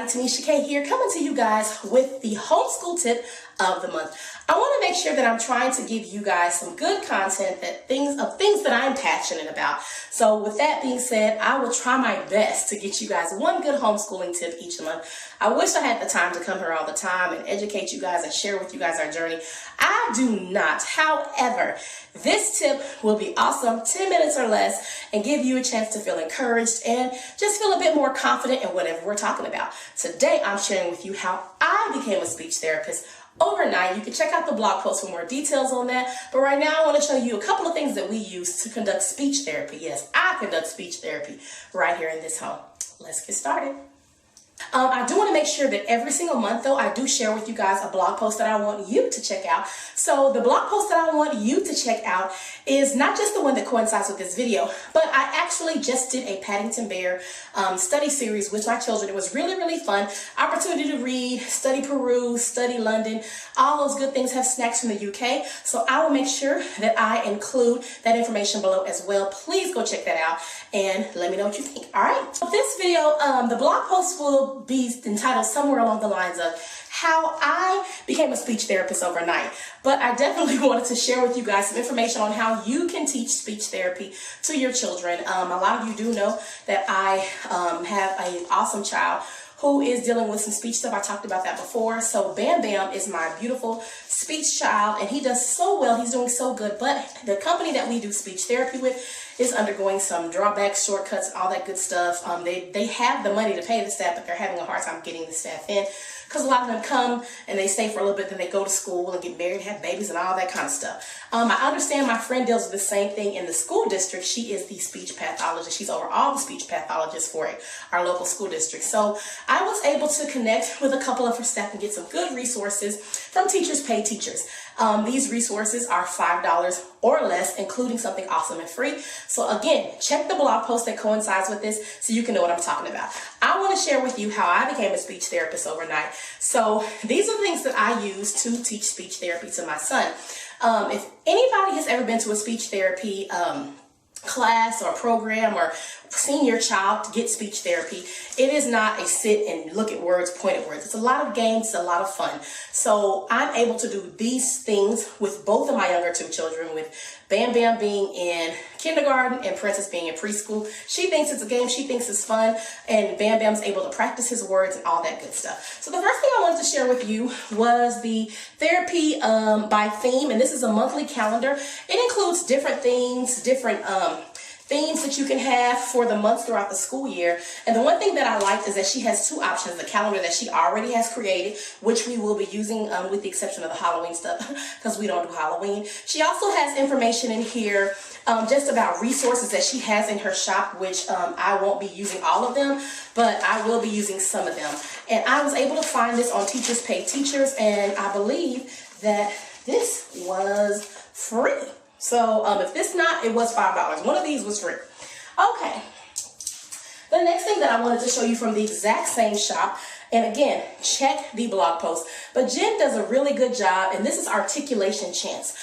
Tanisha K here, coming to you guys with the homeschool tip of the month. I want to make sure that I'm trying to give you guys some good content, things that I'm passionate about. So with that being said, I will try my best to get you guys one good homeschooling tip each month. I wish I had the time to come here all the time and educate you guys and share with you guys our journey. I do not. However, this tip will be awesome, 10 minutes or less, and give you a chance to feel encouraged and just feel a bit more confident in whatever we're talking about. Today, I'm sharing with you how I became a speech therapist overnight. You can check out the blog post for more details on that. But right now, I want to show you a couple of things that we use to conduct speech therapy. Yes, I conduct speech therapy right here in this home. Let's get started. I do want to make sure that every single month, though, I do share with you guys a blog post that I want you to check out. So the blog post that I want you to check out is not just the one that coincides with this video, but I actually just did a Paddington Bear study series with my children. It was really, really fun. Opportunity to read, study Peru, study London. All those good things have snacks from the UK. So I will make sure that I include that information below as well. Please go check that out and let me know what you think. All right. So this video, the blog post will be entitled somewhere along the lines of how I became a speech therapist overnight. But I definitely wanted to share with you guys some information on how you can teach speech therapy to your children. A lot of you do know that I have an awesome child who is dealing with some speech stuff. I talked about that before. So Bam Bam is my beautiful speech child, and he does so well. He's doing so good. But the company that we do speech therapy with is undergoing some drawbacks, shortcuts, and all that good stuff. They have the money to pay the staff, but they're having a hard time getting the staff in because a lot of them come and they stay for a little bit, then they go to school and get married, have babies, and all that kind of stuff. I understand my friend deals with the same thing in the school district. She is the speech pathologist. She's over all the speech pathologists for our local school district. So I was able to connect with a couple of her staff and get some good resources from Teachers Pay Teachers. These resources are $5 or less, including something awesome and free. So again, check the blog post that coincides with this so you can know what I'm talking about. I want to share with you how I became a speech therapist overnight. So these are the things that I use to teach speech therapy to my son. If anybody has ever been to a speech therapy class or program or seen your child get speech therapy, it is not a sit and look at words, point at words. It's a lot of games, it's a lot of fun. So I'm able to do these things with both of my younger two children, with Bam Bam being in kindergarten and Princess being in preschool. She thinks it's a game, she thinks it's fun, and Bam Bam's able to practice his words and all that good stuff. So the first thing I wanted to share with you was the therapy by theme, and this is a monthly calendar. It includes different things, different themes that you can have for the months throughout the school year. And the one thing that I liked is that she has two options: the calendar that she already has created, which we will be using with the exception of the Halloween stuff because we don't do Halloween. She also has information in here just about resources that she has in her shop, which I won't be using all of them, but I will be using some of them. And I was able to find this on Teachers Pay Teachers, and I believe that this was free. So if this not, it was $5. One of these was free. Okay. The next thing that I wanted to show you from the exact same shop, and again, check the blog post, but Jen does a really good job, and this is Articulation Chance.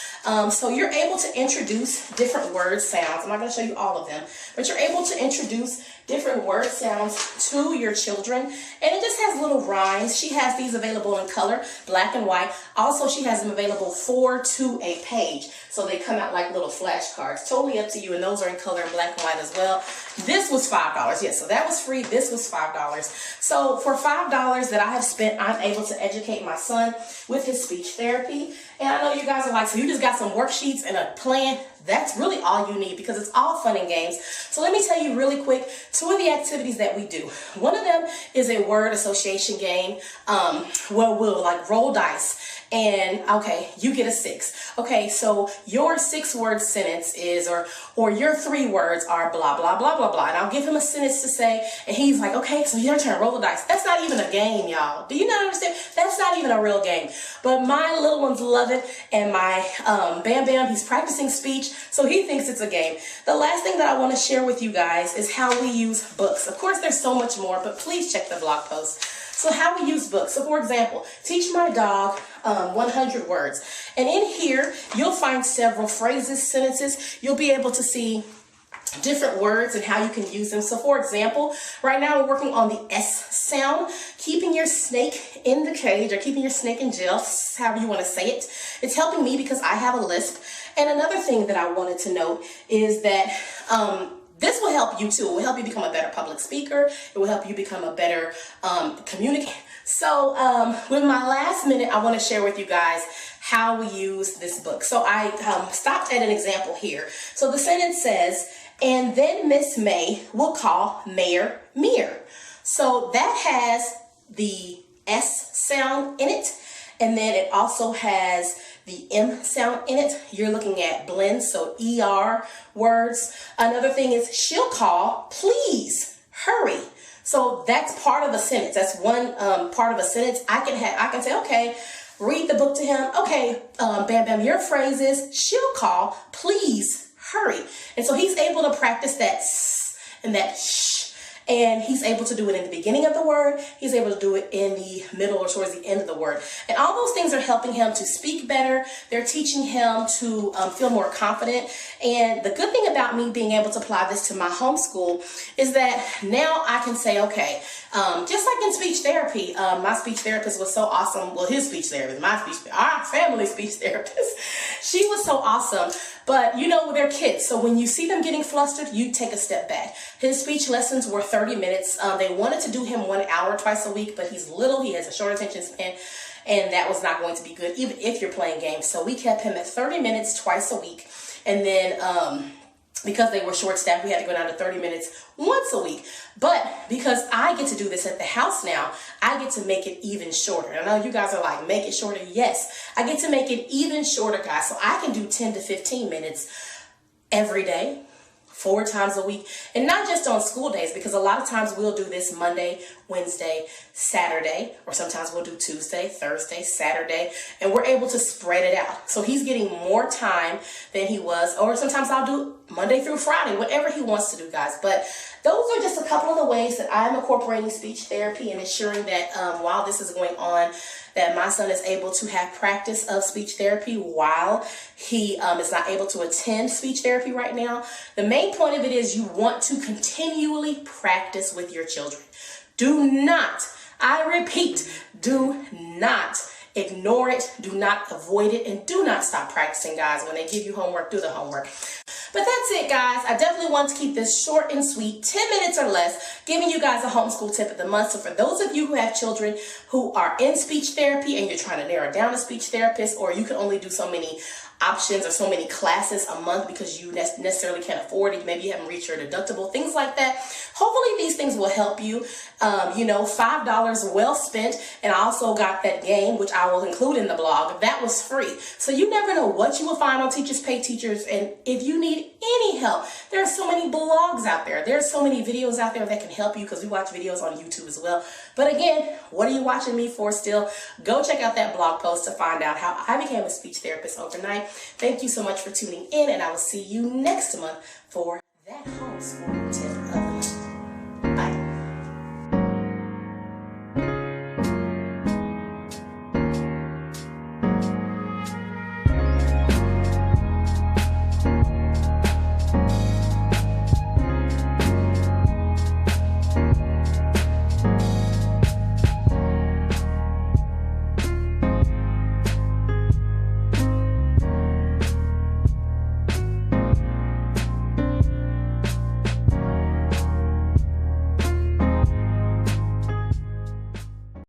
So you're able to introduce different word sounds. I'm not going to show you all of them, but you're able to introduce different word sounds to your children, and it just has little rhymes. She has these available in color, black and white. Also, she has them available 4 to a page, so they come out like little flashcards. Totally up to you, and those are in color and black and white as well. This was $5. Yes, so that was free. This was $5. So for $5 that I have spent, I'm able to educate my son with his speech therapy. And I know you guys are like, so you just got some worksheets and a plan? That's really all you need because it's all fun and games. So let me tell you really quick, 2 of the activities that we do. One of them is a word association game where we'll like roll dice. And okay, you get a 6. Okay, so your 6-word sentence is, or your 3 words are blah, blah, blah, blah, blah. And I'll give him a sentence to say, and he's like, okay, so your turn, roll the dice. That's not even a game, y'all. Do you not understand? That's not even a real game. But my little ones love it, and my Bam Bam, he's practicing speech, so he thinks it's a game. The last thing that I want to share with you guys is how we use books. Of course, there's so much more, but please check the blog post. So how we use books. So for example, teach my dog 100 words. And in here, you'll find several phrases, sentences. You'll be able to see different words and how you can use them. So for example, right now we're working on the S sound, keeping your snake in the cage or keeping your snake in jail, however you want to say it. It's helping me because I have a lisp. And another thing that I wanted to note is that this will help you too. It will help you become a better public speaker. It will help you become a better communicator. So with my last minute, I want to share with you guys how we use this book. So I stopped at an example here. So the sentence says, and then Miss May will call Mayor Mere. So that has the S sound in it. And then it also has the M sound in it. You're looking at blends, so ER words. Another thing is she'll call, please hurry. So that's part of a sentence. That's one part of a sentence. I can say, okay, read the book to him. Okay, Bam Bam, your phrase is she'll call, please hurry. And so he's able to practice that S and that sh. And he's able to do it in the beginning of the word. He's able to do it in the middle or towards the end of the word. And all those things are helping him to speak better. They're teaching him to feel more confident. And the good thing about me being able to apply this to my homeschool is that now I can say, okay, just like in speech therapy, my speech therapist was so awesome. Well, his speech therapist, our family speech therapist, she was so awesome. But you know, they're kids. So when you see them getting flustered, you take a step back. His speech lessons were 30 minutes. They wanted to do him 1 hour twice a week, but he's little. He has a short attention span. And that was not going to be good, even if you're playing games. So we kept him at 30 minutes twice a week. And then because they were short-staffed, we had to go down to 30 minutes once a week. But because I get to do this at the house now, I get to make it even shorter. I know you guys are like, make it shorter. Yes, I get to make it even shorter, guys. So I can do 10 to 15 minutes every day, 4 times a week, and not just on school days, because a lot of times we'll do this Monday, Wednesday, Saturday, or sometimes we'll do Tuesday, Thursday, Saturday, and we're able to spread it out. So he's getting more time than he was, or sometimes I'll do Monday through Friday, whatever he wants to do, guys. But those are just a couple of the ways that I'm incorporating speech therapy and ensuring that while this is going on, that my son is able to have practice of speech therapy while he is not able to attend speech therapy right now. The main point of it is you want to continually practice with your children. Do not, I repeat, do not ignore it, do not avoid it, and do not stop practicing, guys. When they give you homework, do the homework. But that's it, guys. I definitely want to keep this short and sweet, 10 minutes or less, giving you guys a homeschool tip of the month. So for those of you who have children who are in speech therapy and you're trying to narrow down a speech therapist, or you can only do so many options or so many classes a month because you necessarily can't afford it, maybe you haven't reached your deductible, things like that. Hopefully these things will help you. You know, $5 well spent. And I also got that game, which I will include in the blog. That was free. So you never know what you will find on Teachers Pay Teachers. And if you need any help, there are so many blogs out there. There's so many videos out there that can help you, because we watch videos on YouTube as well. But again, what are you watching me for still? Go check out that blog post to find out how I became a speech therapist overnight. Thank you so much for tuning in, and I will see you next month for that homeschool.